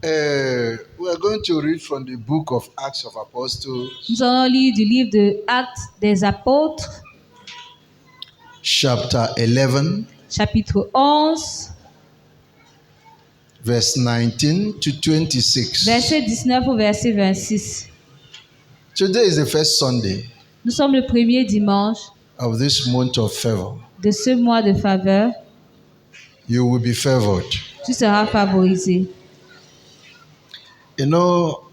We are going to read from the book of Acts of Apostles, Nous allons lire du livre de Actes des Apôtres, chapter 11, chapitre 11, verse 19 to 26. verset 19 au verset 26. Today is the first Sunday Nous sommes le premier dimanche of this month of favor. de ce mois de faveur. You will be favored. Tu seras favorisé. You know,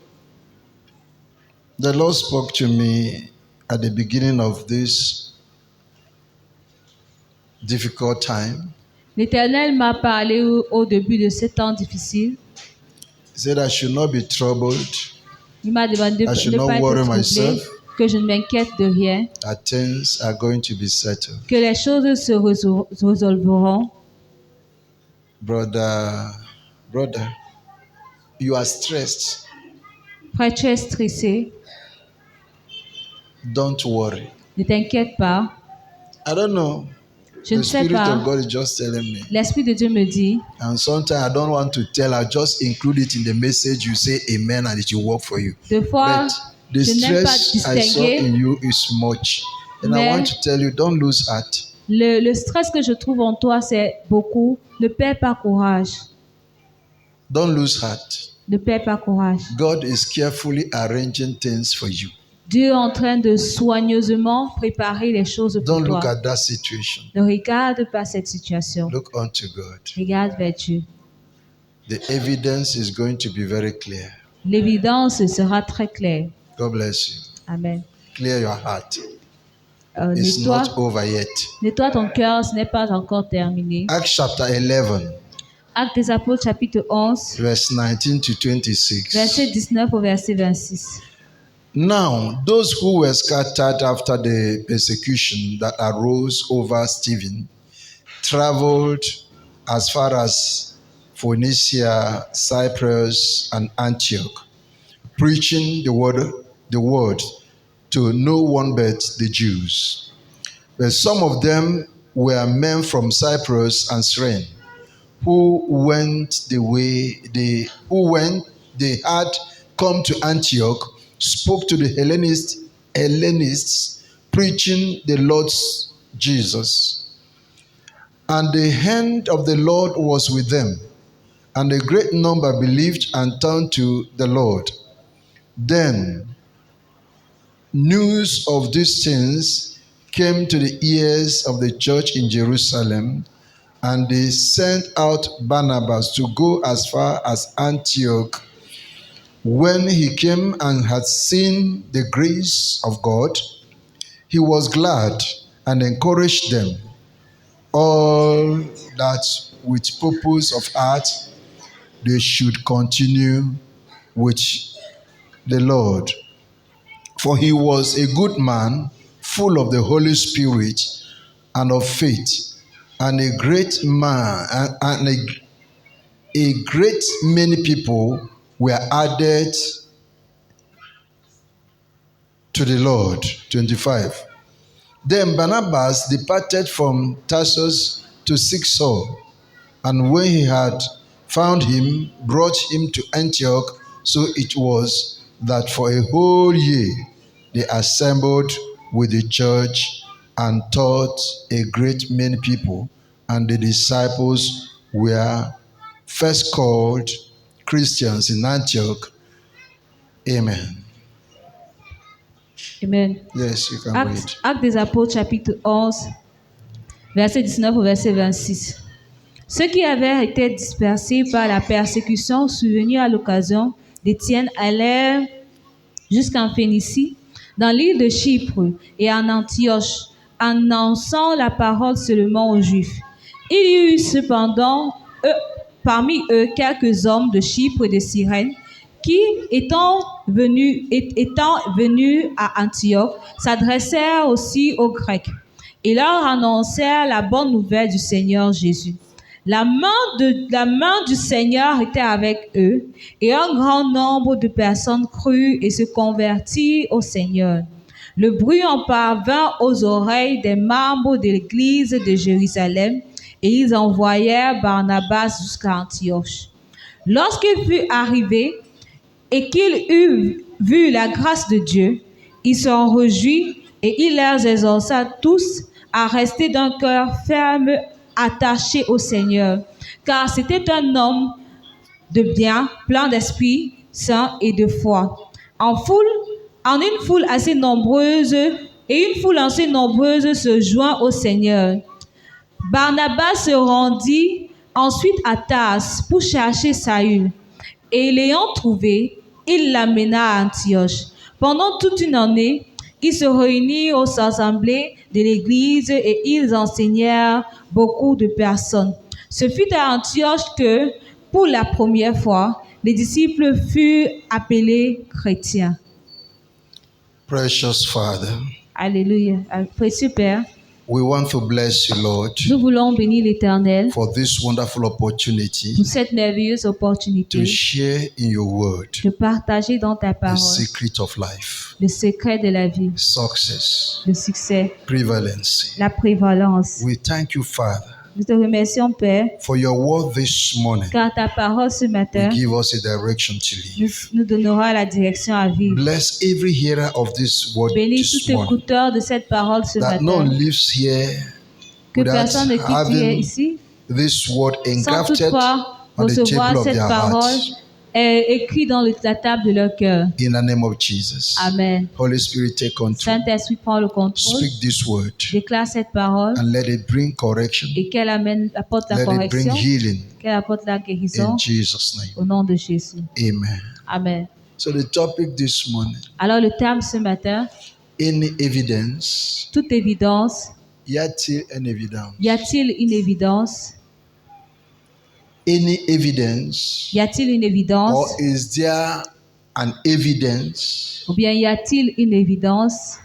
the Lord spoke to me at the beginning of this difficult time. L'Éternel m'a parlé au début de ce temps difficile. He said I should not be troubled, Il m'a demandé de I should ne not pas être worry troublé, myself. que je ne m'inquiète de rien, that things are going to be settled. que les choses se résolveront. Brother, you are stressed. Frère, tu es stressé. Don't worry. Ne t'inquiète pas. I don't know. Je ne The sais Spirit pas. of God is just telling me. L'Esprit de Dieu me dit, And sometimes I don't want to tell. I just include it in the message. You say amen and it will work for you. deux fois, But the je n'aime pas stress I saw in distinguer, you is much. And I mais want to tell you, don't lose heart. le stress que je trouve en toi, c'est beaucoup. Ne perds pas courage. Don't lose heart. Ne perds pas courage. God is carefully arranging things for you. Dieu est en train de soigneusement préparer les choses pour Don't look toi. at that situation. Ne regarde pas cette situation. Look unto God. Regarde vers Dieu. The evidence is going to be very clear. L'évidence sera très claire. God bless you. Amen. Clear your heart. It's Nettoie, not over yet. nettoie ton cœur, ce n'est pas encore terminé. Acts chapter 11, Actes des Apôtres, chapitre 11, verse 19 to 26. verset 19 au verset 26. Now, those who were scattered after the persecution that arose over Stephen traveled as far as Phoenicia, Cyprus, and Antioch, preaching the word to no one but the Jews. But some of them were men from Cyprus and Cyrene, they had come to Antioch, spoke to the Hellenists, preaching the Lord's Jesus. And the hand of the Lord was with them, and a great number believed and turned to the Lord. Then news of these things came to the ears of the church in Jerusalem, and they sent out Barnabas to go as far as Antioch. When he came and had seen the grace of God, he was glad and encouraged them all that with purpose of heart they should continue with the Lord. For he was a good man, full of the Holy Spirit and of faith, and a great many people were added to the Lord. 25. Then Barnabas departed from Tarsus to seek Saul, and when he had found him, brought him to Antioch. So it was that for a whole year they assembled with the church and taught a great many people, and the disciples were first called Christians in Antioch. Amen. Amen. Yes, you can read. Actes des Apôtres, chapitre 11, verset 19 au verset 26. Ceux qui avaient été dispersés par la persécution survenue à l'occasion d'Étienne allèrent jusqu'en Phénicie, dans l'île de Chypre et en Antioche, annonçant la parole seulement aux Juifs. Il y eut cependant parmi eux quelques hommes de Chypre et de Cyrène qui, étant venus à Antioche, s'adressèrent aussi aux Grecs et leur annoncèrent la bonne nouvelle du Seigneur Jésus. La main du Seigneur était avec eux, et un grand nombre de personnes crurent et se convertirent au Seigneur. Le bruit en parvint aux oreilles des membres de l'église de Jérusalem, et ils envoyèrent Barnabas jusqu'à Antioche. Lorsqu'il fut arrivé et qu'il eut vu la grâce de Dieu, il s'en réjouit et il les exhorta tous à rester d'un cœur ferme, attaché au Seigneur, car c'était un homme de bien, plein d'esprit saint et de foi. En une foule assez nombreuse se joint au Seigneur. Barnabas se rendit ensuite à Tars pour chercher Saül, et l'ayant trouvé, il l'amena à Antioche. Pendant toute une année, ils se réunirent aux assemblées de l'Église et ils enseignèrent beaucoup de personnes. Ce fut à Antioche que, pour la première fois, les disciples furent appelés chrétiens. Precious Father, Alléluia. Précieux Père, we want to bless you, Lord, nous voulons bénir l'Éternel for this wonderful opportunity pour cette merveilleuse opportunité to share in your word de partager dans ta the parole secret of life, le secret de la vie, success, le succès, prevalence. la prévalence. We thank you, Father, Nous te remercions, Père, for your word this morning. car ta parole ce matin We give us a direction to live. nous donnera la direction à vivre. Bless every hearer of this word Bénis this tout morning, écouteur de cette parole ce that no matin. one lives here Que without personne ne quitte having ici this word sans engrafted toutefois on the recevoir table of cette their parole hearts. écrite dans la table de leur cœur. In the name of Jesus. Amen. Holy Spirit, take control. Saint-Esprit, prend le contrôle. Speak this word Déclare cette parole and let it bring correction. et qu'elle apporte la Let it bring correction, healing qu'elle apporte la guérison in Jesus' name. au nom de Jésus. Amen. Amen. So the topic this morning, Alors le terme ce matin, any evidence, toute évidence. y a-t-il une évidence? Y a-t-il une évidence? Any evidence, Y a-t-il une évidence? or is there an evidence Ou bien y a-t-il une évidence?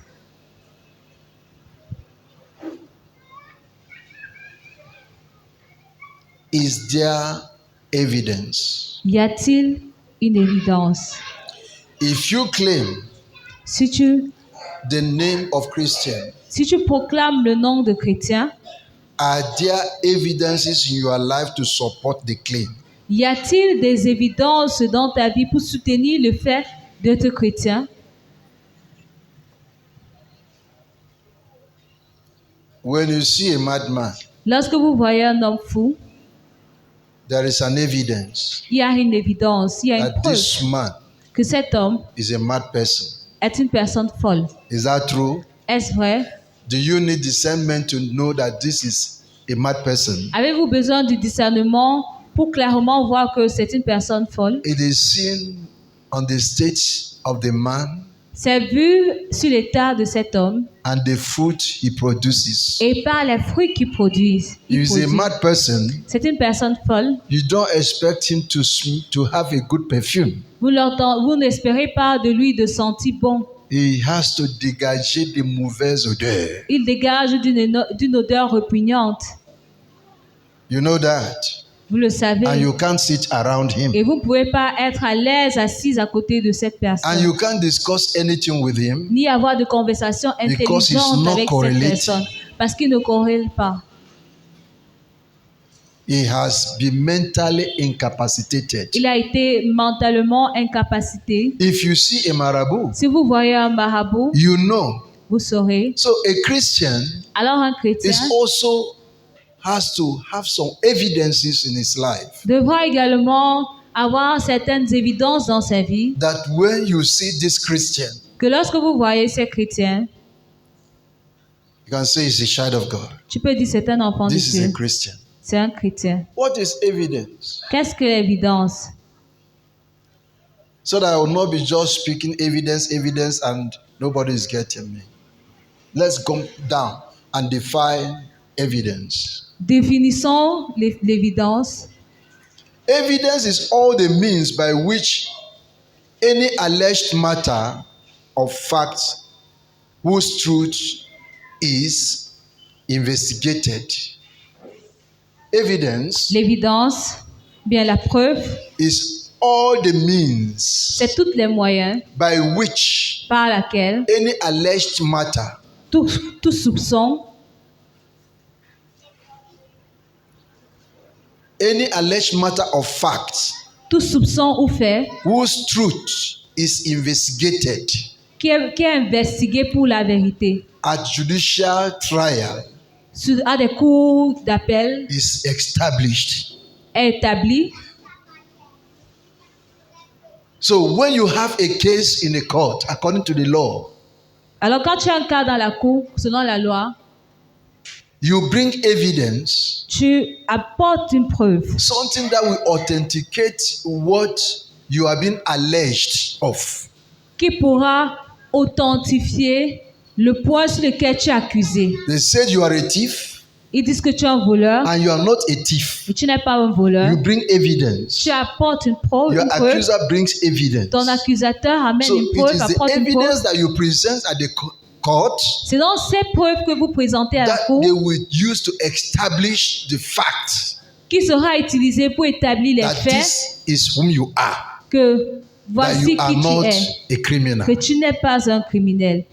is there evidence? Y a-t-il une évidence? If you claim Si tu the name of Christian, proclames le nom de chrétien, are there evidences in your life to support the claim? y a-t-il des évidences dans ta vie pour soutenir le fait d'être chrétien? When you see a madman, Lorsque vous voyez un homme fou, there is an evidence il y a une évidence, il y a une that preuve this man que cet homme is a mad person. est une personne folle. Is that true? Est-ce vrai? Do you need discernment to know that this is a mad person? Avez-vous besoin du discernement pour clairement voir que c'est une personne folle? It is seen on the state of the man C'est vu sur l'état de cet homme and the fruit he produces. et par les fruits qu'il produit. If he's a mad person, C'est une personne folle. you don't expect him to have a good perfume. Vous n'espérez pas de lui de sentir bon. He has to dégager des mauvaises odeurs. Il dégage d'une odeur répugnante. You know that. Vous le savez. And you can't sit around him. Et vous ne pouvez pas être à l'aise assise à côté de cette personne. And you can't discuss anything with him. Ni avoir de conversation Because he's intelligente not avec correlated. cette personne. Parce qu'il ne corrèle pas. He has been mentally incapacitated. Il a été mentalement incapacité. If you see a marabout, Si vous voyez un marabout, you know. vous saurez. So a Christian Alors un chrétien is also has to have some evidences in his life devra également avoir certaines évidences dans sa vie that when you see this Christian, que lorsque vous voyez ces chrétiens, you can say he's a child of God. tu peux dire c'est un enfant de This is a Dieu. Christian. C'est un chrétien. What is evidence? Qu'est-ce que l'évidence? So that I will not be just speaking evidence and nobody is getting me. Let's go down and define evidence. Définissons l'évidence. Evidence is all the means by which any alleged matter of fact whose truth is investigated. Evidence L'évidence, bien la preuve, is all the means c'est tous les moyens by which par laquelle any alleged matter tout soupçon, any alleged matter of fact tout soupçon ou fait whose truth is investigated qui est investigué pour la vérité at judicial trial à des cours d'appel is established. est établi. So when you have a case in a court, according to the law, Alors quand tu as un cas dans la cour, selon la loi, you bring evidence, tu apportes une preuve, something that will authenticate what you have been alleged of. qui pourra authentifier le point sur lequel tu es accusé. They said you are a thief Ils disent que tu es un voleur, and you are not a thief. mais tu n'es pas un voleur. You bring evidence. Tu apportes une preuve, Your une preuve. accuser brings evidence. Ton accusateur amène So une it preuve, is the apporte une evidence preuve. that you present at the court C'est donc ces preuves que vous présentez à la that cour they will use to establish the fact qui sera utilisée pour établir les that faits this is whom you are, que that voici you are qui tu not es, a criminal. que tu n'es pas un criminel.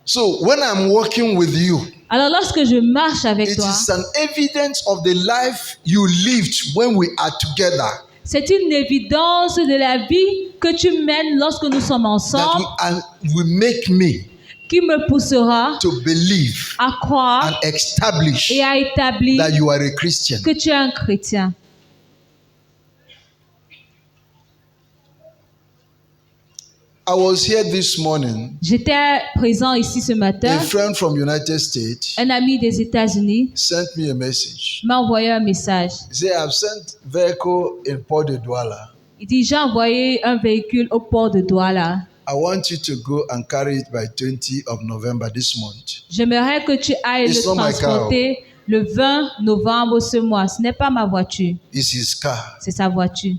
So when I'm working with you, Alors lorsque je marche avec it toi, is an evidence of the life you lived when we are together c'est une évidence de la vie que tu mènes lorsque nous sommes that ensemble will make me qui me poussera to believe à croire and establish et à établir that you are a Christian. que tu es un chrétien. I was here this morning. J'étais présent ici ce A matin. friend from United States Un ami des États-Unis sent me a message. m'a envoyé un message. He said, I've sent vehicle in Port de Douala. Il dit, j'ai envoyé un véhicule au port de Douala. I want you to go and carry it by 20th of November this month. J'aimerais que tu ailles It's le not my car. transporter le 20 novembre ce mois. Ce n'est pas ma voiture, It's his car. c'est sa voiture.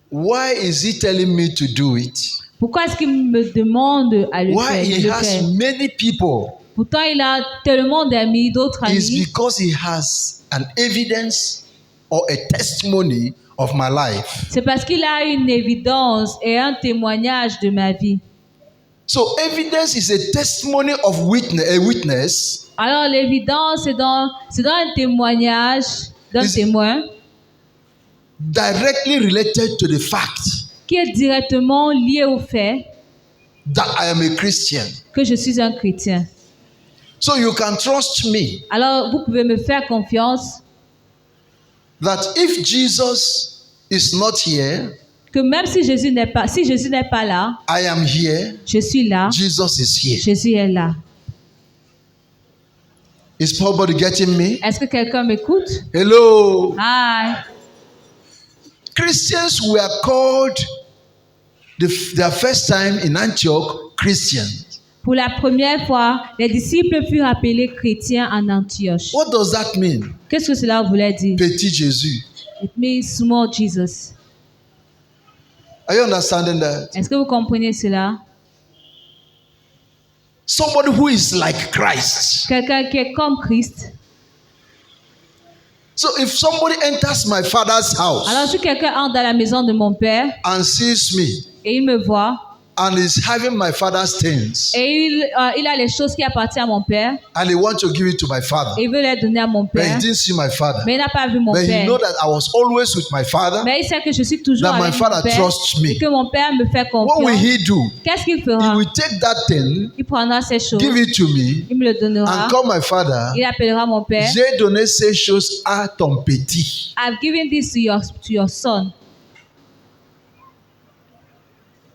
Why is he telling me to do it? Pourquoi est-ce qu'il me demande à le Why faire, de he le has faire? many people Pourtant, il a tellement d'amis, d'autres is amis. because he has an evidence or a testimony of my life. C'est parce qu'il a une évidence et un témoignage de ma vie. So evidence is a testimony of a witness. Alors, l'évidence, c'est dans un témoignage d'un Is- témoin Directly related to the fact qui est directement lié au fait that I am a Christian. que je suis un chrétien. So you can trust me Alors, vous pouvez me faire confiance that if Jesus is not here, que même si Jésus n'est pas là, I am here, je suis là, Jesus is here. Jésus est là. Is somebody getting me? Est-ce que quelqu'un m'écoute? Hello. Hi. Christians were called their first time in Antioch Christians. Pour la première fois, les disciples furent appelés chrétiens en Antioche. What does that mean? Qu'est-ce que cela voulait dire? Petit Jésus. It means small Jesus. Are you understanding that? Est-ce que vous comprenez cela? Somebody who is like Christ. Quelqu'un qui est comme Christ. So if somebody enters my father's house Alors si quelqu'un entre dans la maison de mon père and sees me et il me voit and is having my father's things et il a les choses qui appartiennent à mon père and he wants to give it to my father, et il veut les donner à mon but père, he didn't see my father, mais il n'a pas vu mon but he père. know that I was always with my father, Mais il sait que je suis toujours that my avec father mon père trusts me. et que mon père me fait What will confiance. he do? Qu'est-ce qu'il He fera? will take that thing, Il prendra ces choses, give it to me, il me le donnera, and call my father. il appellera mon père. J'ai donné ces choses à ton petit. I've given this to your son.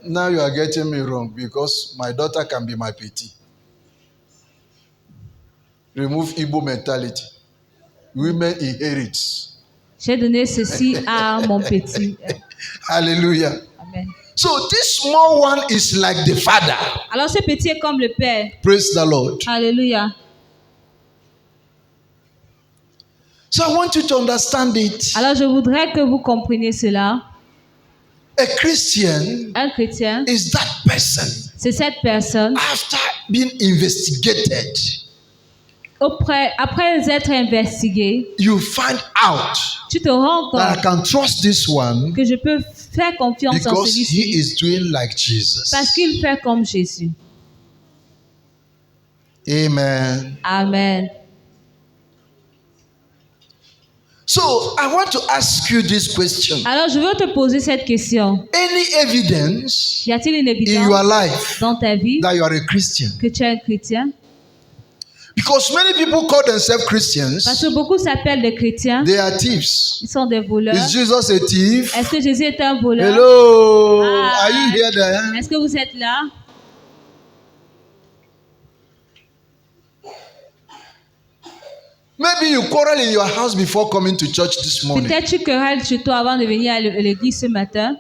Now you are getting me wrong because my daughter can be my petit. Remove Igbo mentality. Women inherit. J'ai donné ceci à mon petit. Hallelujah. Amen. So this small one is like the father. Alors ce petit est comme le père. Praise the Lord. Alléluia. So I want you to understand it. Alors je voudrais que vous compreniez cela. A Christian Un chrétien, is that person c'est cette personne, after being investigated. après être investigué, You find out tu te rends that I compte can trust this one que je peux faire confiance en because he celui-ci is doing like Jesus. parce qu'il fait comme Jésus. Amen. Amen. So I want to ask you this question. Alors, je veux te poser cette question. Any evidence Y a-t-il une in your évidence life dans ta vie that you are a Christian? que tu es un chrétien? Because many people call themselves Parce Christians. que beaucoup s'appellent des chrétiens. They are thieves. Ils sont des voleurs. Is Jesus a thief? Est-ce que Jésus est un voleur? Hello, Ah. are you here there? Est-ce que vous êtes là? Maybe you quarrel in your house before coming to church this morning. Peut-être tu querelles chez toi avant de venir à l'église ce matin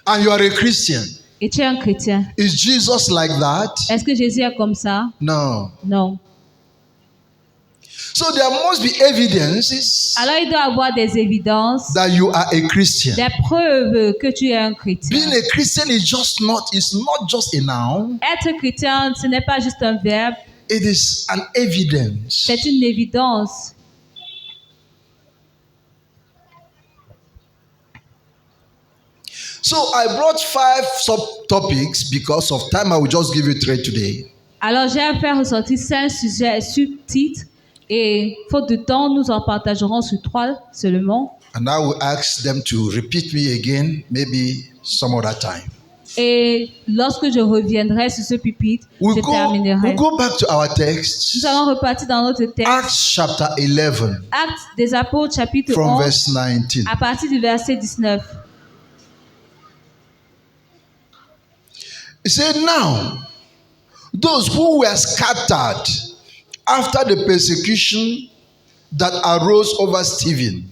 And you are a Christian. et tu es un chrétien. Is Jesus like that? Est-ce que Jésus est comme ça? No. Non. So there must be evidences Alors il doit y avoir des évidences, that you are a Christian. des preuves que tu es un chrétien. Being a Christian is not just a noun. Être chrétien, ce n'est pas juste un verbe, It is an evidence. c'est une évidence. So I brought 5 subtopics because of time. I will just give you 3 today. Alors j'ai fait ressortir 5 sujets subtitres et faute de temps, nous en partagerons sur 3 seulement. And I will ask them to repeat me again, maybe some other time. Et lorsque je reviendrai sur ce pupitre, We'll je terminerai. go back to our text. Nous allons repartir dans notre texte. Acts chapter 11 Actes des Apôtres, chapitre from 11, verse 19. à partir du verset 19. It said, now, those who were scattered after the persecution that arose over Stephen,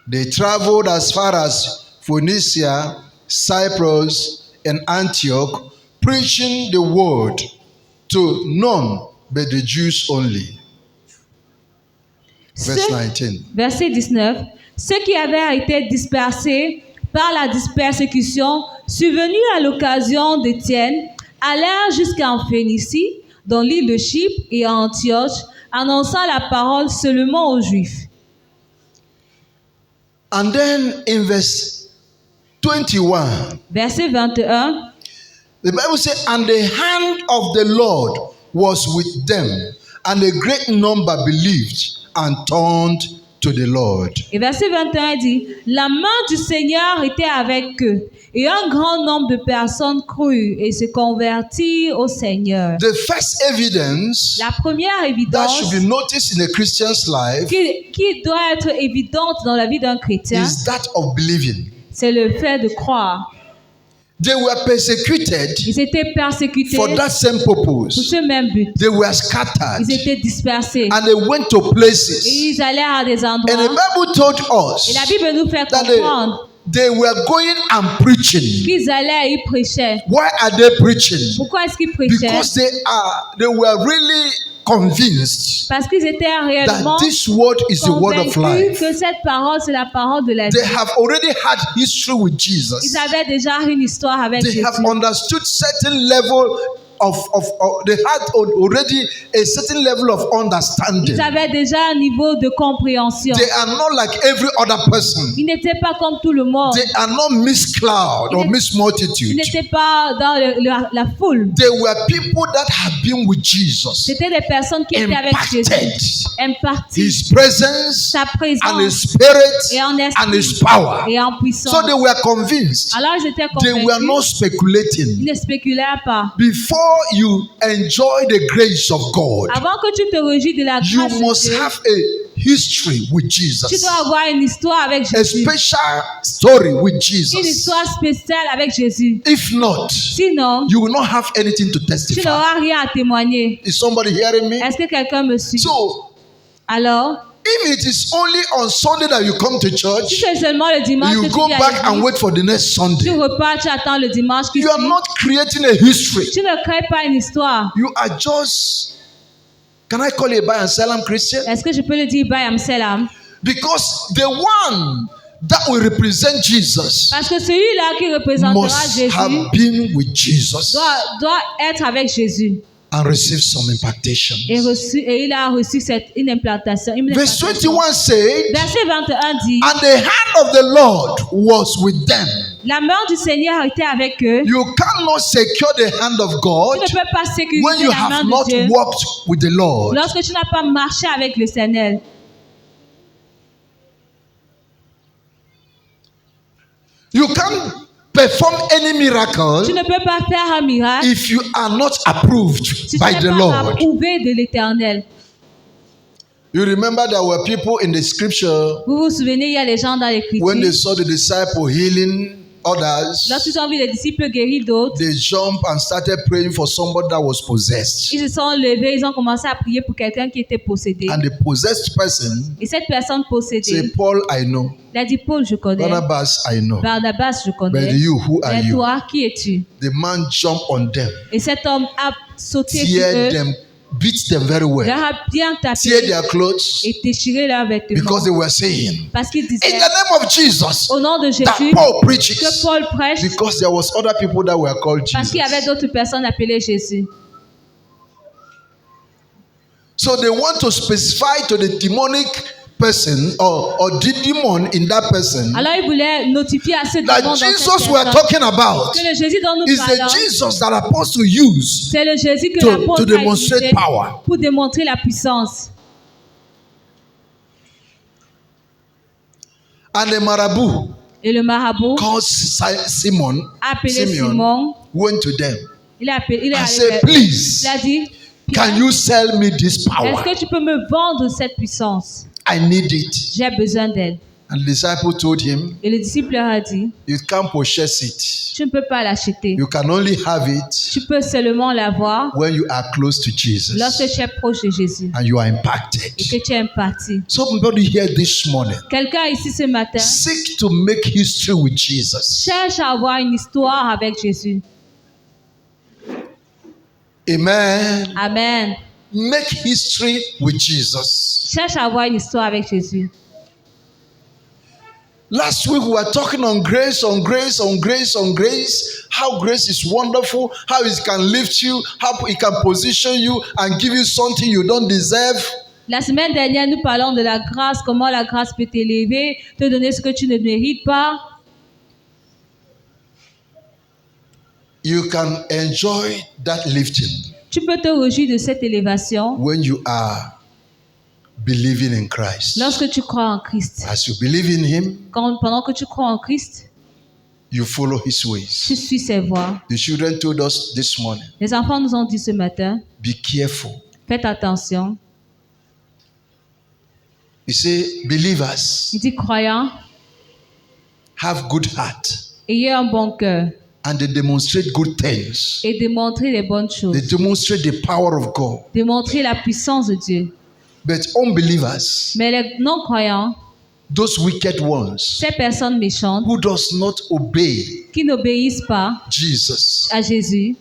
they traveled as far as Phoenicia, Cyprus, and Antioch, preaching the word to none but the Jews only. Verse 19. Verset 19. Ceux qui avaient été dispersés par la persécution survenue à l'occasion d'Étienne allèrent jusqu'en Phénicie, dans l'île de Chypre et à Antioche, annonçant la parole seulement aux Juifs. And then in verse 21, Verset 21. the Bible says, and the hand of the Lord was with them, and a great number believed and turned to the Lord. Et verset 21 dit, la main du Seigneur était avec eux, et un grand nombre de personnes crurent et se convertirent au Seigneur. The first evidence La première that évidence should be noticed in a Christian's life qui doit être évidente dans la vie d'un chrétien, is that of believing. c'est le fait de croire. They were persecuted Ils étaient persécutés for that same pour purpose. ce même but. They were scattered Ils étaient dispersés and they went to et places. ils allèrent à des And the endroits. Bible told Et la us Bible nous fait that comprendre they were going and preaching. qu'ils allaient et ils prêchaient. Why are they preaching? Pourquoi est-ce qu'ils prêchaient? Because they were really convinced Parce qu'ils étaient réellement that this word is the word of convaincus life. que cette parole, c'est la parole de la vie. They have already had history with Ils Jesus. avaient déjà une histoire avec They Jésus. have understood certain level of they had already a certain level of understanding. Ils avaient déjà un niveau de compréhension. They are not like every other person. Ils n'étaient pas comme tout le monde. They are not Miss Cloud or Miss Ils Multitude. n'étaient pas dans la foule. They were people that have been with Jesus, C'était des personnes qui étaient avec Jésus. impacted Imparties His presence sa and His présence Spirit et en and esprit His power. et en puissance. So they were convinced. Alors ils étaient They were not convaincus. Ils speculating. ne spéculèrent pas. Before you enjoy the grace of God, Avant que tu te réjouis de la you grâce de must Dieu, have a history with tu Jesus, dois avoir une histoire avec a Jésus. special story with Une Jesus. histoire spéciale avec Jésus. If not, Sinon, you will not have anything to tu testify. n'auras rien à témoigner. Is somebody hearing me? Est-ce que quelqu'un me suit? So, Alors, if it is only on Sunday that you come to si church, c'est seulement le dimanche que you tu go viens à back and l'église, wait for the next tu Sunday. repars, tu attends le dimanche qui You are suit. not creating a history. Tu ne crées pas une histoire. You are just, can I call you a buy and sell Christian? Est-ce que je peux le dire, Bayam Selam? Because the one that will represent Jesus Parce que celui-là qui représentera must Jésus have been with Jesus doit être avec Jésus. and receive some impartation. Et il a reçu une implantation. Verse 21 said, Verset 21 dit, and the hand of the Lord was with them. la main du Seigneur était avec eux. You cannot secure the hand of God Tu ne peux pas when sécuriser you la main have de not Dieu walked with the Lord. lorsque tu n'as pas marché avec le Seigneur. You can't perform any miracle Tu ne peux pas faire un miracle if you are not approved si tu by n'es the pas Lord. approuvé de l'Éternel. You remember there were people in the scripture Vous vous souvenez, il y a des gens dans when they l'Écriture. saw the disciple healing others, Lorsqu'ils ont vu les disciples guérir d'autres, they jumped and started praying for somebody that was possessed. ils se sont levés, ils ont commencé à prier pour quelqu'un qui était possédé. And the possessed person Et cette personne possédée, said, Paul, I know. il a dit, Paul, je connais. Barnabas, I know. Barnabas, je connais. But you, who are Mais you? toi, qui es-tu? The man jumped on them, Et cet homme a sauté sur teared eux, them, beat them very well, leur a bien tear tapé their clothes et déchiré leurs vêtements. because they were saying, Parce qu'il in disait, the name of Jesus, au nom de that Jésus, Paul que preaches. Paul prêche, Because there was other people that were called parce qu'il y avait Jesus. d'autres personnes appelées Jésus. So they want to specify to the demonic person or the demon in that person Alors il voulait notifier à ce démon that dans cette Jesus we are personne talking about que le Jésus dont nous is the parlons, Jesus that apostles use c'est le Jésus que to l'apôtre a demonstrate utilisé power. pour démontrer la puissance. And the marabout Et le marabout called Simon appelé Simeon Simon, went to them il a appelé, il est and allé said, vers- please, il a dit, can you sell me this est-ce power? que tu peux me vendre cette puissance? I need it. J'ai besoin d'elle. And the disciple told him, Et le disciple leur a dit, you can't possess it. tu ne peux pas l'acheter. You can only have it Tu peux seulement l'avoir when you are close to Jesus lorsque tu es proche de Jésus and you are impacted. et que tu es imparti. Somebody here this morning, Quelqu'un ici ce matin seek to make history with Jesus. cherche à avoir une histoire avec Jésus. Amen. Amen. Make history with Jesus. Cherche à avoir une histoire avec Jésus. Last week we were talking on grace, on grace, on grace, on grace. How grace is wonderful, how it can lift you, how it can position you and give you something you don't deserve. La semaine dernière, nous parlons de la grâce, comment la grâce peut t'élever, te donner ce que tu ne mérites pas. You can enjoy that lifting Tu peux te réjouir de cette élévation when you are believing in Christ. lorsque tu crois en Christ. As you believe in Him, Pendant que tu crois en Christ, you follow His tu ways. suis ses voies. The children told us this morning, Les enfants nous ont dit ce matin, be careful. faites attention. You say, believers Il dit, croyants, have good heart ayez un bon cœur and they demonstrate good things. et démontrez les bonnes They choses. demonstrate the power of God. Démontrez la puissance de Dieu. But unbelievers, Mais les non-croyants, those wicked ones ces personnes méchantes who does not obey qui n'obéissent pas Jesus, à Jésus,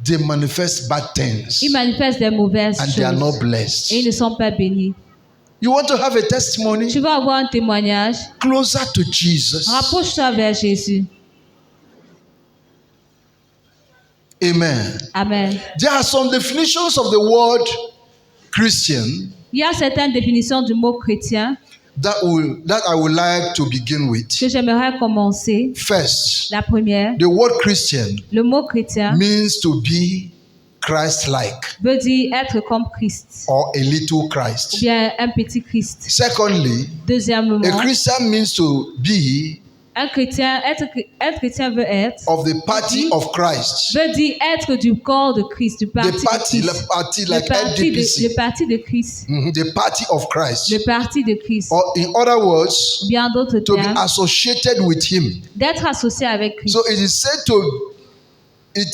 they manifest bad things ils manifestent des mauvaises and they are not choses et ils blessed. ne sont pas bénis. You want to have a testimony? Tu vas avoir un témoignage, Closer to Jesus. rapproche-toi vers Jésus. Amen. Amen. There are some definitions of the word Christian Il y a certaines définitions du mot chrétien that I would like to begin with. que j'aimerais commencer. First, La première, the word Christian le mot chrétien means to be Christ-like veut dire être comme Christ, or a little ou Christ. bien un petit Christ. Secondly, Deuxièmement, a Christian means to be un chrétien veut être, of the party of Christ. veut dire être du corps de Christ, du parti The party, de the Christ. party Le like parti NDPC. le parti de Christ. The party of Christ. Le parti de Christ. Or in other words, Ou bien en d'autres to be termes, associated with Him. d'être associé avec Christ. So it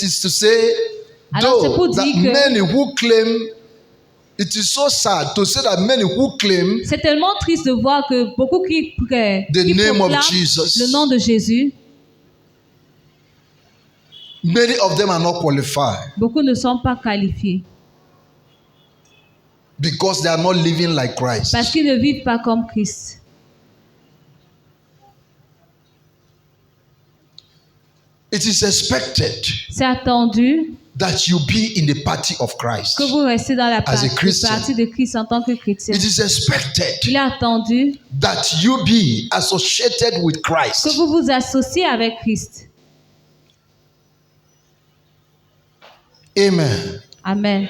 is to say, Alors, c'est pour though that dire que- many who claim, it is so sad to say that many who claim C'est tellement triste de voir que beaucoup qui the name of proclament Jesus, le nom de Jésus, many of them are not qualified beaucoup ne sont pas qualifiés because they are not living like Christ. parce qu'ils ne vivent pas comme Christ. It is expected C'est attendu that you be in the party of Christ. que vous restez dans la As a partie, Christian. partie de Christ en tant que chrétien. It is expected Il est attendu that you be associated with que Christ. vous vous associez avec Christ. Amen. Amen.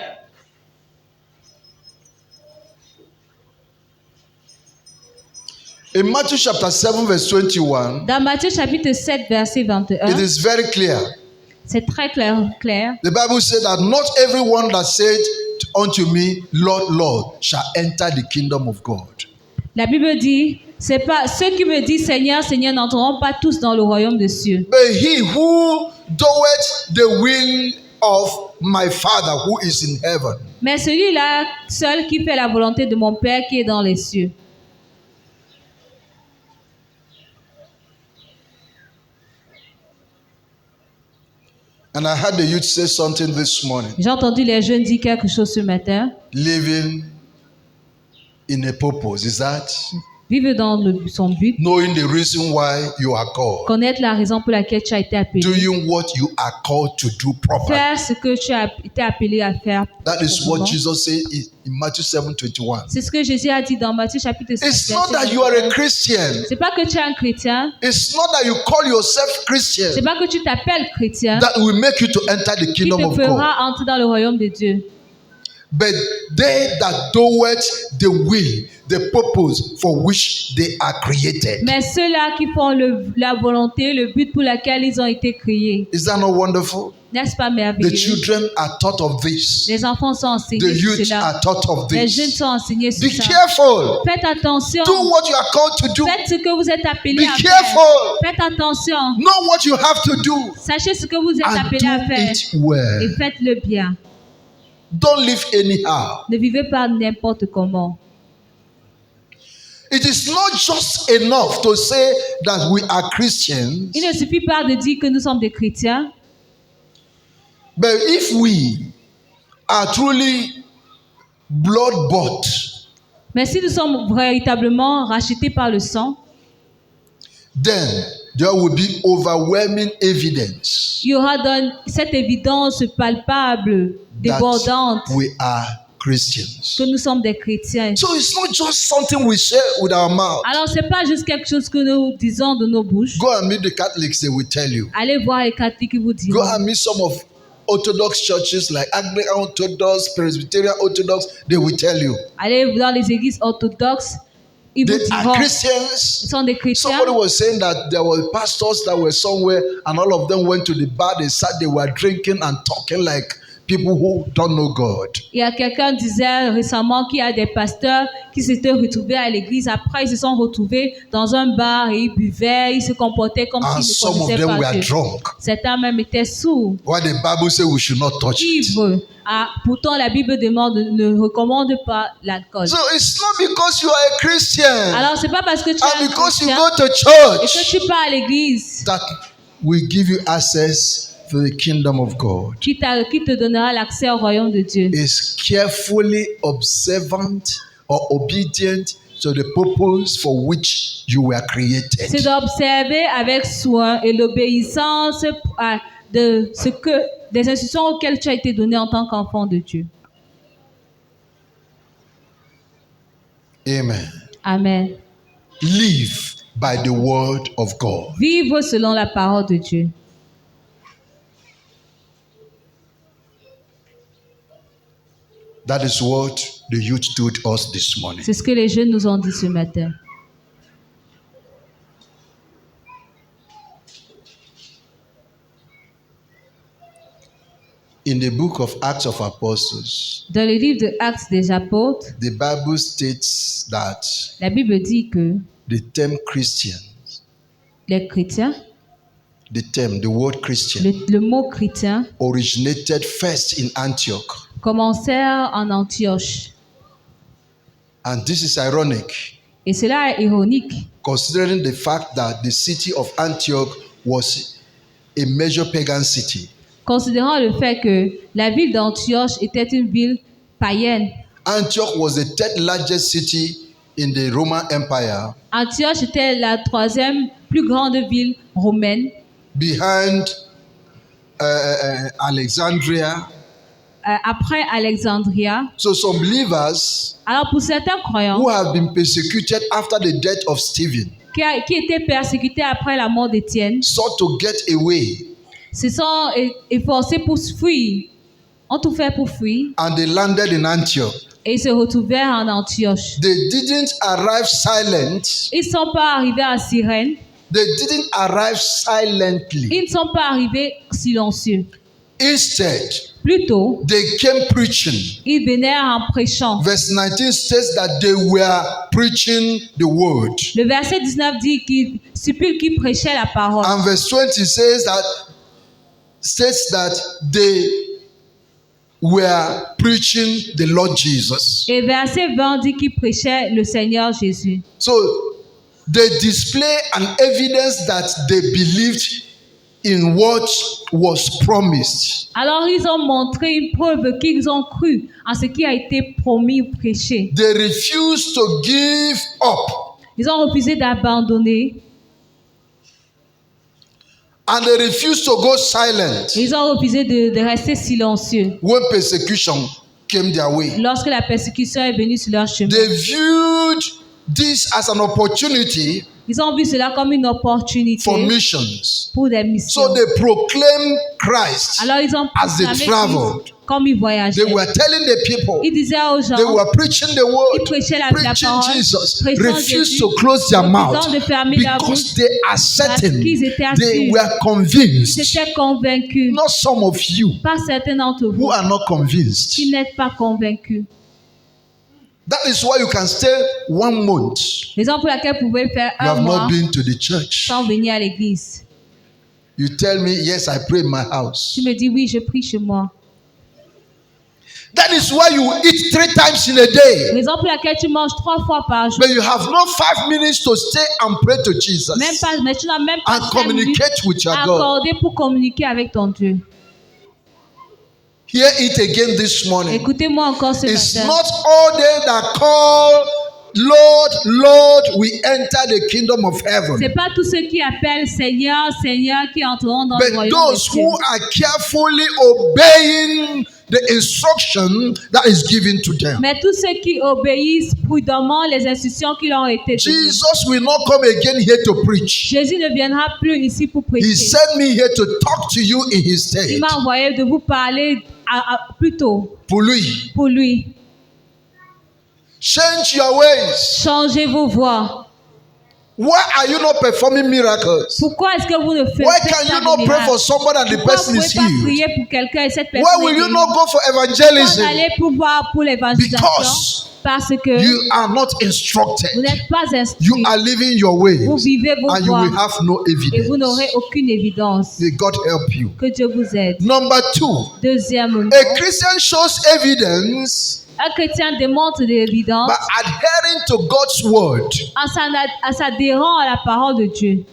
In Matthew chapter 7 verse 21, Dans Matthieu chapitre 7, verset it 21, is very clear. c'est très clair. The Bible said that not everyone that said unto me, Lord, Lord, shall enter the kingdom of God. La Bible dit, c'est pas ceux qui me disent Seigneur, Seigneur n'entreront pas tous dans le royaume des cieux. But he who doeth the will of my Father who is in heaven. Mais celui-là seul qui fait la volonté de mon Père qui est dans les cieux. And I heard the youth say something this morning. J'ai entendu les jeunes dire quelque chose ce matin. Living in a purpose. Is that Vivre dans son but. knowing the reason why you are called? Connaître la raison pour laquelle tu as été appelé. Doing what you are called to do properly. Faire ce que tu as été appelé à faire. That is what proprement. Jesus said in Matthew 7:21. C'est ce que Jésus a dit dans Matthieu chapitre 7. It's not that you are a Christian. C'est pas que tu es un chrétien. It's not that you call yourself Christian C'est pas que tu t'appelles chrétien. that will make you to enter the Qui kingdom te of God. fera entrer dans le royaume de Dieu. But they that doeth the will, the purpose for which they are created. Mais ceux-là qui font la volonté, le but pour lequel ils ont été créés. Is that not wonderful? N'est-ce pas The merveilleux? children are taught of this. Les enfants sont enseignés The sur youth cela. are taught of Les jeunes this. sont enseignés sur Be ça. careful. Faites attention. Do what you are called to do. Faites ce que vous êtes appelé Be à faire. careful. Faites attention. Know what you have to do Sachez ce que vous êtes and appelé à do faire. it well. Et faites-le bien. Don't live anyhow. Ne vivez pas n'importe comment. It is not just enough to say that we are Christians, Il ne suffit pas de dire que nous sommes des chrétiens. but if we are truly blood bought, Mais si nous sommes véritablement rachetés par le sang, then there will be overwhelming evidence il y aura cette évidence palpable, débordante, that we are Christians. que nous sommes des chrétiens. So it's not just something we say with our mouth. Alors, ce n'est pas juste quelque chose que nous disons de nos bouches. Go and meet the Catholics, they will tell you. Allez voir les catholiques qui vous Go diront. and meet some of Orthodox churches like Anglican Orthodox, Presbyterian Orthodox, they will tell you. Allez dans les églises orthodoxes, ils vous They are diront. Ils Christians. sont des chrétiens. Somebody was saying that there were pastors that were somewhere and all of them went to the bar, they sat, they were drinking and talking like people who don't know God. Il y a quelqu'un qui disait récemment qu'il y a des pasteurs qui s'étaient retrouvés à l'église. Après, ils se sont retrouvés dans un bar et ils buvaient, ils se comportaient comme And s'ils some ne of connaissaient them pas were Dieu. drunk. Certains même étaient sourds, Why the Bible says we should not touch it. ivres. Ah, pourtant, la Bible ne recommande pas l'alcool. So it's not because you are a Christian Alors, c'est pas parce que tu es un and because you chrétien go to et que church tu pars à l'église that will give you access to the kingdom of God. qui te donnera l'accès au royaume de Dieu. Is carefully observant or obedient to the purpose for which you were C'est created. d'observer avec soin et l'obéissance des instructions auxquelles tu as été donné en tant qu'enfant de Dieu. Amen. Amen. Live by the word of God. Vivre selon la parole de Dieu. That is what the youth told us this morning. C'est ce que les jeunes nous ont dit ce matin. In the book of Acts of Apostles, Dans le livre de Actes des Apôtres, the Bible states that la Bible dit que the term Christian, les chrétiens, the word Christian, le mot chrétien, originated first in Antioch. commencèrent en Antioche. And this is ironic, Et cela est ironique, considering the fact that the city of Antioch was a major pagan city. considérant le fait que la ville d'Antioche était une ville païenne. Antioch was the third largest city in the Roman Empire, Antioche était la troisième plus grande ville romaine, behind Alexandria. après Alexandria. So some believers Alors pour certains croyants who have been persecuted after the death of Stephen qui étaient persécutés après la mort d'Étienne sought to get away, se sont efforcés pour fuir, ont tout fait pour fuir and they landed in Antioch. Et ils se retrouvèrent en Antioche. They didn't arrive silent. Ils ne sont pas arrivés à Cyrène. They didn't arrive silently. Ils ne sont pas arrivés silencieux. Instead, Plutôt, they came preaching. ils vinrent en prêchant. Verse 19 says that they were preaching the word. Le verset 19 dit qu'ils supplie qu'ils prêchaient la parole. And verse 20 says that they were preaching the Lord Jesus. Et verset 20 dit qu'ils prêchaient le Seigneur Jésus. So they display an evidence that they believed in what was promised. Alors ils ont montré une preuve qu'ils ont cru en ce qui a été promis ou prêché. They refused to give up. Ils ont refusé d'abandonner. And they refused to go silent Ils ont refusé de rester silencieux when persecution came their way. lorsque la persécution est venue sur leur chemin. They viewed this as an opportunity Ils ont vu cela comme une opportunité for missions. pour des missions. So they proclaimed Christ Alors ils ont as they proclamé traveled. Christ comme ils voyageaient. They were telling the people, Ils disaient aux gens, they were preaching the ils word, prêchaient la preaching parole, Jesus, prêchant refused Jésus, to close their mouth refusant de fermer leur bouche, because they are certain, parce qu'ils étaient they assurés. were Ils convinced. étaient convaincus. Not some of you Pas certains d'entre who vous are not convinced. qui n'êtes pas convaincus. That is why you can stay 1 month. Raison pour laquelle vous pouvez faire You un have mois not been to the church. sans venir à l'église. You tell me, yes, I pray in my house. Tu me dis, oui, je prie chez moi. That is why you eat 3 times in a day. Raison pour laquelle tu manges 3 fois par jour. But you have not 5 minutes to stay and pray to Jesus Même pas, mais tu n'as même pas and 5 minutes communicate with your à God. accorder pour communiquer avec ton Dieu. Hear it again this morning. Écoutez-moi encore ce It's matin. not all they that call, Lord, Lord, we enter the kingdom of heaven. C'est pas tous ceux qui appellent Seigneur, Seigneur qui entreront dans le But royaume those des cieux. who are carefully obeying the instruction that is given to them. Mais tous ceux qui obéissent prudemment les instructions qui leur ont été données. Jesus will not come again here to preach. Jésus ne viendra plus ici pour He prêcher. sent me here to talk to you in his Il stead. m'a envoyé de vous parler plutôt Pour lui. pour lui. Change your ways. Changez vos voies. Why are you not performing miracles? Pourquoi est-ce que vous ne faites Why pas can you de not pray miracles? for somebody and the Pourquoi person vous ne is pouvez pas healed? prier pour quelqu'un et cette personne Why will est you guérie? not go for Pourquoi evangelism? n'allez pour l'évangélisation? Because Parce que You are not vous instructed. n'êtes pas You instruit. are living your ways Vous vivez vos and you voies will have no et vous evidence. n'aurez aucune évidence. May God help you. Que Dieu vous aide. Number 2, Deuxièmement, a Christian shows evidence un chrétien démontre de l'évidence by adhering to God's word. en s'adhérant à la parole de Dieu.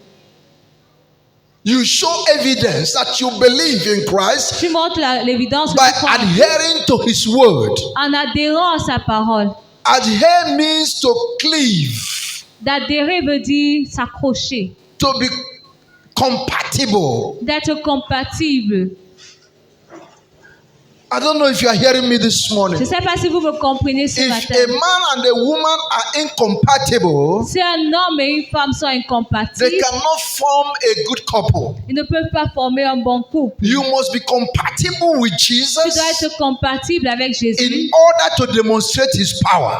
You show evidence that you believe in Christ Tu montres l'évidence que by tu crois en Dieu adhering to his word. en adhérant à sa parole. Adhere means to cleave, D'adhérer veut dire s'accrocher, to be compatible. d'être compatible. I don't know if you are hearing me this Je morning. ne sais pas si vous me comprenez ce If matin. a man and a woman are incompatible, Si un homme et une femme sont they incompatibles, cannot form a good couple. ils ne peuvent pas former un bon couple. You must be compatible with Tu Jesus dois être compatible avec in Jésus order to demonstrate his power.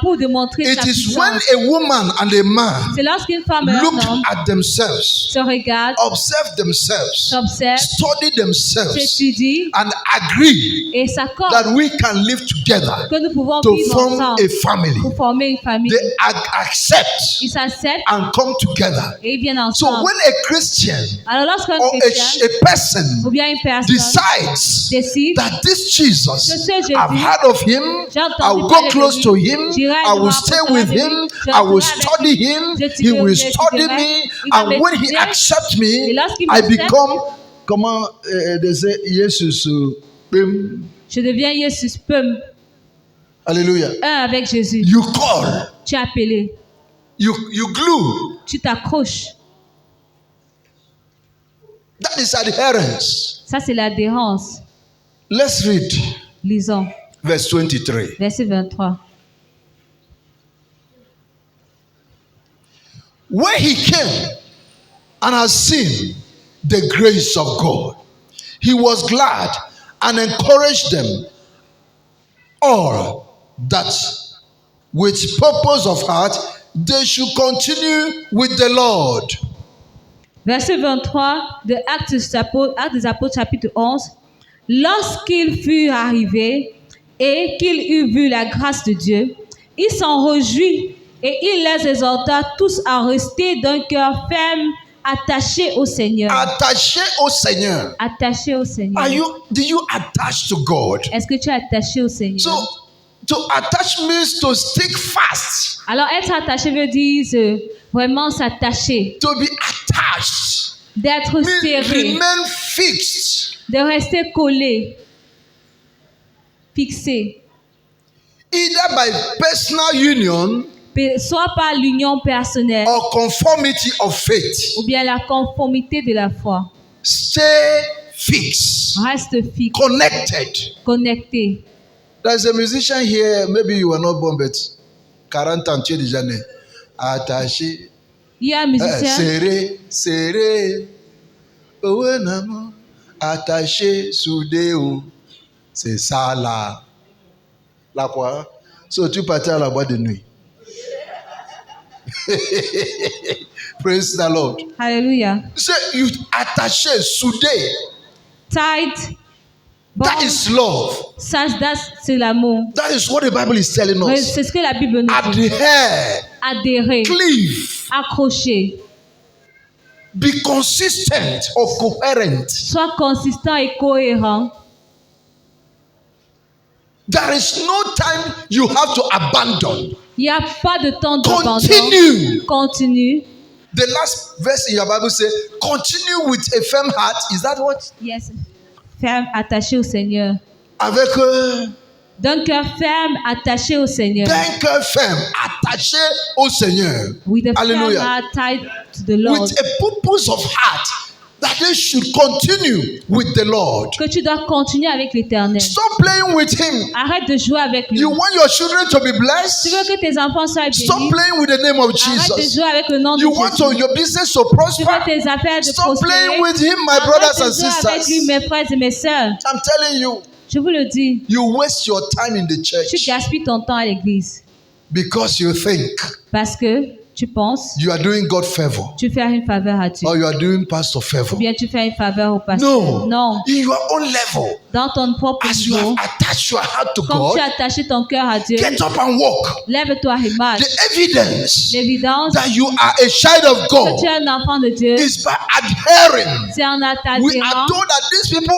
pour démontrer sa It is when puissance. a woman and a man C'est lorsqu'une femme et look un homme at themselves, se regardent, observe themselves, s'observent, study themselves, s'étudient and agree et s'accordent that we can live together que nous pouvons to vivre form ensemble a family. pour former une famille. They accept Ils s'acceptent and come together. et ils viennent So ensemble. when a Christian Alors lorsqu'un or chrétien a person ou bien une personne decides décide that this Jesus, que ce Jésus, I've heard of him, j'ai I entendu will parler go de close lui, to him, j'irai I will devant stay la with parole de him, lui, je I will resterai study avec lui, him, je he will l'étudierai, study me, il va and when he m'étudier, accepts me, et lorsqu'il I m'accepte, become, comment they say, Jesus, je deviens Jésus, peu hallelujah. un avec Jésus. You call, Tu es appelé, you glue. tu t'accroches. That is adherence. Ça, c'est l'adhérence. Let's read Lisons, verse 23. verset 23. When he came and had seen the grace of God, he was glad and encouraged them all that with purpose of heart, they should continue with the Lord. Verset 23 de Actes des Apôtres, chapitre 11. Lorsqu'ils furent arrivés et qu'ils eurent vu la grâce de Dieu, il s'en réjouit et il les exhorta tous à rester d'un cœur ferme, attachés au Seigneur. Attaché au Seigneur. Attachés au Seigneur. Do you attach to God? Est-ce que tu es attaché au Seigneur? So, to attach means to stick fast. Alors, être attaché veut dire vraiment s'attacher, To be attached d'être means serré, remain fixed. de rester collé, fixé, Either by personal union soit par l'union personnelle or conformity of faith. ou bien la conformité de la foi. Stay fixed, Reste fixe, connected. connecté. There's a musician here, maybe you were not born, but 40 ans, tu es déjà né. Attaché, Il y a un musicien, serré, serré. Oué, naman. Attaché, soudé, oh. C'est ça là. Là quoi? So tu partais à la boîte de nuit. Praise the Lord. Hallelujah, Say you attaché, soudé. tight, That bon, is love. ça c'est l'amour. That is what the Bible is telling Oui, us. c'est ce que la Bible nous dit. Adhere, Adhérer, cleave, accrocher, be consistent or coherent. sois consistant et cohérent. There is no time you have to abandon. Il n'y a pas de temps d'abandon. Continue. Continue. The last verse in your Bible says, continue with a firm heart. Is that what? Yes. Ferme, attaché au Seigneur. Avec D'un cœur ferme, attaché au Seigneur. d'un cœur ferme, attaché au Seigneur. With a firm Hallelujah. heart tied to the Lord. With a purpose of heart that they should continue with the Lord. Que tu dois continuer avec l'Éternel. Stop playing with Him. Arrête de jouer avec lui. You want your children to be Tu blessed? veux que tes enfants soient Stop bénis. playing with the name of Arrête de Jesus. jouer avec le nom de You want Jésus. your business to Tu veux prosper? tes affaires de Stop prospérer. playing with Him, my Arrête brothers de and jouer avec lui, sisters. mes frères et mes sœurs. I'm telling you, Je vous le dis. you waste your time in the Tu church gaspilles ton temps à l'église. because you think Parce que tu penses, you are doing God favor tu fais une faveur à Dieu. or you are doing pastor Ou favor. bien tu fais une faveur au pasteur. No. Non. In your own level, Dans ton propre as you have niveau, attached your heart to comme God, tu as attaché ton cœur à Dieu, get up and walk. lève-toi et marche. The evidence L'évidence that you are a child of que God tu es un enfant de Dieu, is by adhering. c'est en We are t'adhérant. told that these people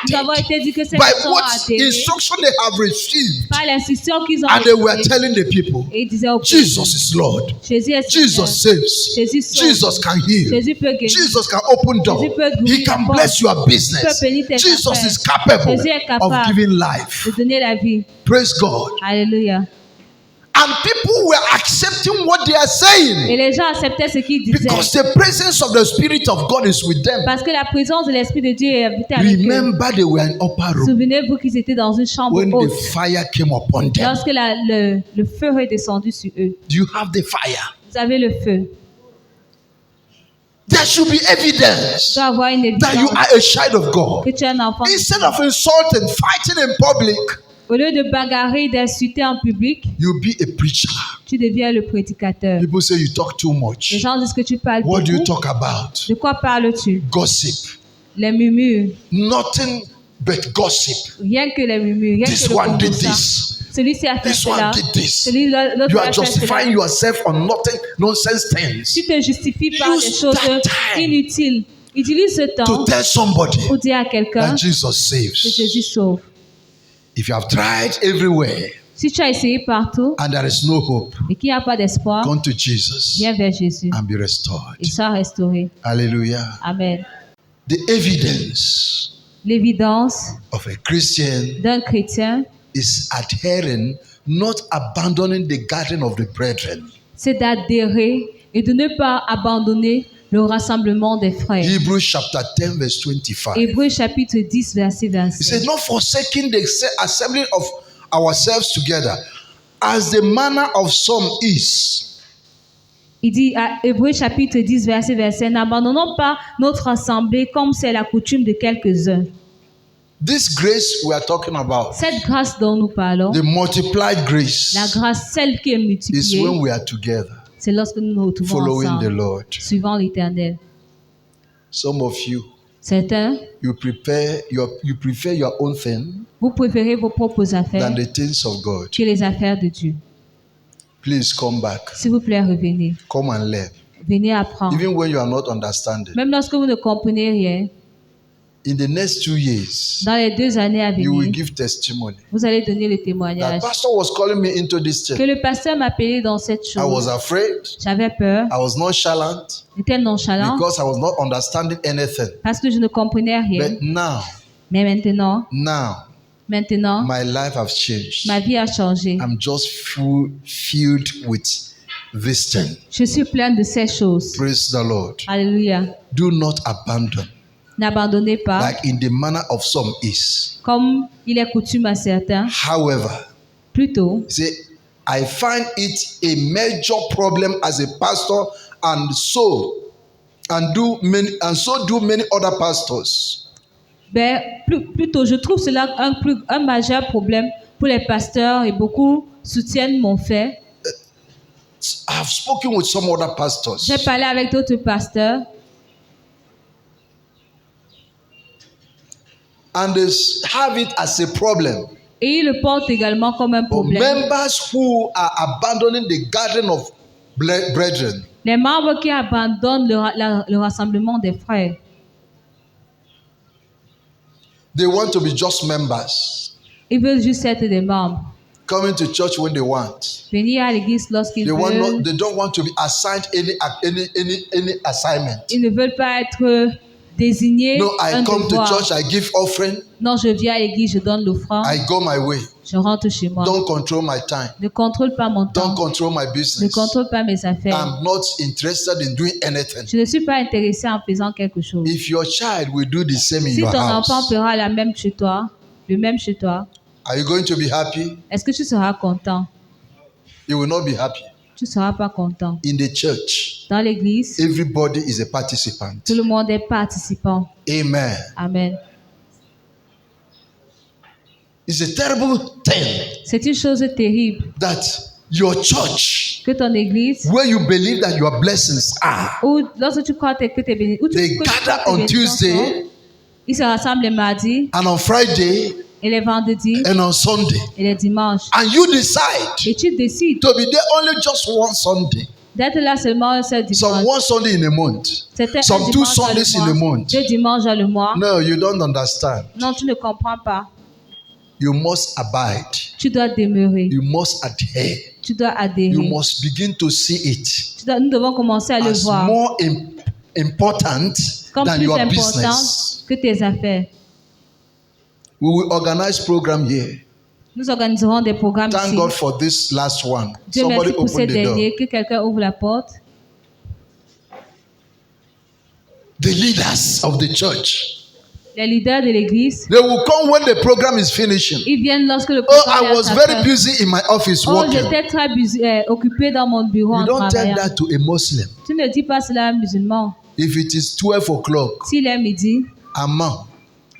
Nous avons abide été dit que ces by personnes ont what adhéré instruction they have received, par l'instruction qu'ils ont and they were reçue. telling the people, Et ils disaient au peuple, Jesus is Lord. Jésus est Jesus Seigneur. saves. Jésus sauve. Jesus can heal. Jésus peut guérir. Jesus can open doors. Jésus peut He ouvrir can la porte. bless your business. Il peut bénir tes Jesus affaires. is capable Jésus est capable of giving life. de donner la vie. Praise God. Alléluia. And people were accepting what they are saying Et les gens acceptaient ce qu'il disait. because the presence of the Spirit of God is with them. Parce que la présence de l'Esprit de Dieu est habitée avec eux. Remember, they were in upper room Souvenez-vous qu'ils étaient dans une chambre when the haute. fire came upon them. Lorsque le feu est descendu sur eux. Do you have the fire? Vous avez le feu. There should be evidence Tu dois avoir une that you évidence are a child of God. que tu es un enfant. Instead of insulting, fighting in public, Au lieu de bagarrer, d'insulter en public, you be a preacher. tu deviens le prédicateur. People say you talk too Les much. gens disent que tu parles What do you beaucoup. talk about? De quoi parles-tu? Gossip. Les murmures. Nothing but gossip. Rien que les murmures. Rien This que le one did conversation. this. Celui-ci a fait This one cela. did this. L'autre You a are fait cela. justifying yourself on nothing, nonsense things. Tu te justifies par Use des choses that time inutiles. Utilise ce to temps tell somebody pour dire à quelqu'un that Jesus que saves. Jésus sauve. If you have tried everywhere Si tu as essayé partout and there is no hope, et qu'il n'y a pas d'espoir, come to Jesus viens vers Jésus and be restored. et sois restauré. Hallelujah. Amen. The evidence L'évidence of a Christian d'un chrétien, is adhering, not abandoning the gathering of the brethren. c'est d'adhérer et de ne pas abandonner le rassemblement des frères. Hebrews chapter 10 verse 25. Hébreux chapitre 10, verset He 26. said, not forsaking the assembling of ourselves together, as the manner of some is. Il dit à Hébreux chapitre 10, verset 27, n'abandonnons pas notre assemblée comme c'est la coutume de quelques-uns. This grace we are talking about, Cette grâce dont nous parlons, the multiplied grace, la grâce, celle qui est is multipliée, when we are together, c'est lorsque nous nous retrouvons following the ensemble, Lord. suivant l'Éternel. Some of you, Certains, you prefer your own thing vous préférez vos propres affaires than the things of God. que les affaires de Dieu. Please come back. S'il vous plaît, revenez. Come and learn. Venez apprendre. Even when you are not understanding. Même lorsque vous ne comprenez rien, In the next 2 years, dans les 2 années à you will venir, give testimony. vous allez donner le That témoignage. pastor was calling me into this Que church. le pasteur m'a appelé dans cette I was chose. afraid. J'avais peur, I was nonchalant j'étais nonchalant because I was not understanding anything. parce que je ne comprenais rien. But now, Mais maintenant, my life has changed. ma vie a changé. I'm just filled with this thing. Je suis pleine de ces choses. Praise the Lord. Alléluia. Do not abandon, N'abandonnez pas, like in the manner of some is. comme il est coutume à certains. However, Plutôt, say, I find it a major problem as a pastor, and so do many other pastors. plutôt, je trouve cela un majeur problème pour les pasteurs et beaucoup soutiennent mon fait. I have spoken with some other pastors. J'ai parlé avec d'autres pasteurs And they have it as a problem. et ils le portent également comme un But problème. members who are abandoning the gathering of brethren, Les membres qui abandonnent le rassemblement des frères, they want to be just members, ils veulent juste être des membres. coming to church when they want. Venir à l'église lorsqu'ils veulent. They don't want to be assigned any assignment. Ils ne veulent pas être désignés. No, I un come to devoir. church, I give offering, Non, je viens à l'église, je donne l'offrande, I go my way. je rentre chez moi. Don't control my time. Ne contrôle pas mon temps. Don't control my Ne business. contrôle pas mes affaires. I'm not interested in doing anything. Je ne suis pas intéressé en faisant quelque chose. If your child will do the same in Si your ton enfant house, fera le même chez toi, are you going to be happy? est-ce que tu seras content? You will not be happy. Tu ne seras pas content. In the church, Dans l'église, everybody is a participant. tout le monde est participant. Amen. Amen. It's a terrible thing C'est une chose terrible that your church, que ton église, where you believe that your blessings are, où lorsque tu crois que tes bénédictions, they gather on Tuesday ils se rassemblent les mardis and on Friday et les vendredis and on Sunday, et les dimanches. and you decide Et tu décides to be there only just one Sunday, d'être là seulement un seul some dimanche. one Sunday in a month, C'était some un 2 dimanche dans Sundays in le a mois, month. 2 dimanches dans le mois. No, you don't understand. Non, tu ne comprends pas. You must abide. Tu dois demeurer. You must adhere. Tu dois adhérer. You must begin to see it Nous devons commencer à le as voir more important comme than plus your important business. que tes affaires. We will organize program here. Nous organiserons des programmes Thank ici. God for this last one. Dieu Somebody merci pour ces open the door. derniers. Que quelqu'un ouvre la porte. The leaders of the church. Les leaders de l'église, They will come when the program is finishing. ils viennent lorsque le Oh, programme I est was à very faire. busy in my office Oh, working. j'étais très occupé dans mon bureau You en don't tell travaillant. that to a Muslim. Tu ne dis pas cela à un musulman. If it is 12 o'clock, S'il est midi, Amma,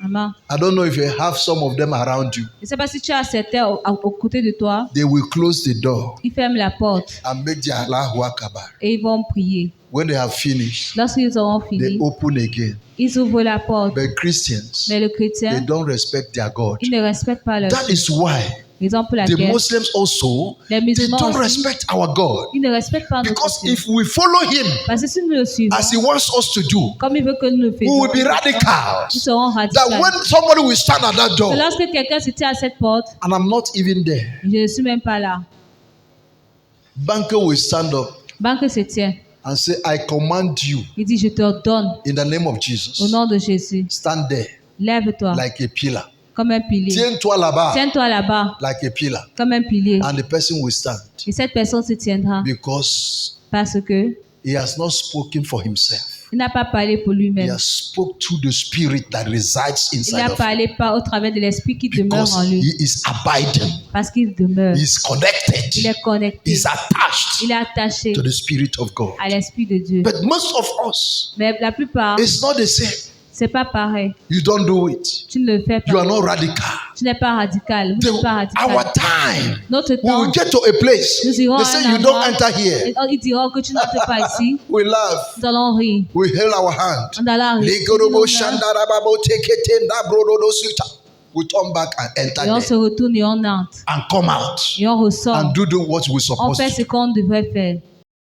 maman, I don't know if you have some of them around you. je ne sais pas si tu as certains au côté de toi, They will close the door ils ferment la porte and make the Allahu Akbar. et ils vont prier. When they have finished, Lorsqu'ils auront they fini, open again. ils ouvrent la porte. But Christians, Mais le they chrétien, don't respect their God. il ne respecte pas leur That Dieu. is why Raison pour the laquelle Muslims also, les they musulmans don't aussi, respect our God. ils ne respectent pas notre Because Dieu. if we follow him Parce que si nous le suivons, as he wants us to do, comme il veut que nous le we fassions, will be radicals. nous serons That radicaux. when somebody will stand at that Que door, lorsque quelqu'un se tient à cette porte, and I'm not even there, je ne suis même pas là. banker will stand up Banque se tient. and say, I command you Il dit, je te ordonne in the name of au Jesus, nom de Jésus. stand there Lève-toi like a pillar. comme un pilier. Tiens-toi là-bas Tiens-toi là-bas like a pillar. comme un pilier. And the person will stand Et cette personne se tiendra because parce que he has not spoken for himself. il n'a pas parlé pour He lui-même. has spoke to the spirit that resides Il inside n'a of him. parlé pas au travers de l'esprit qui demeure Because en lui. he is abiding. Parce qu'il demeure. He is connected. Il est connecté. He is attached Il est attaché to the spirit of God. à l'esprit de Dieu. But most of us, Mais la plupart, it's not the same. C'est pas pareil. You don't do it. Tu ne le fais You are pas. not radical. Tu n'es pas radical. Vous n'êtes pas radical. Our time, Notre we will temps, get to a place. nous irons They à say un you don't endroit enter here. et ils diront que tu n'entres pas ici. We laugh. Nous allons rire. We hail our hand. On allons rire. Legorobo shandarababo tekete ndabrododo suta. We turn back and enter Et on se there retourne et on entre. and come out Et on ressort. and do what we're On supposed fait to. ce qu'on devrait faire.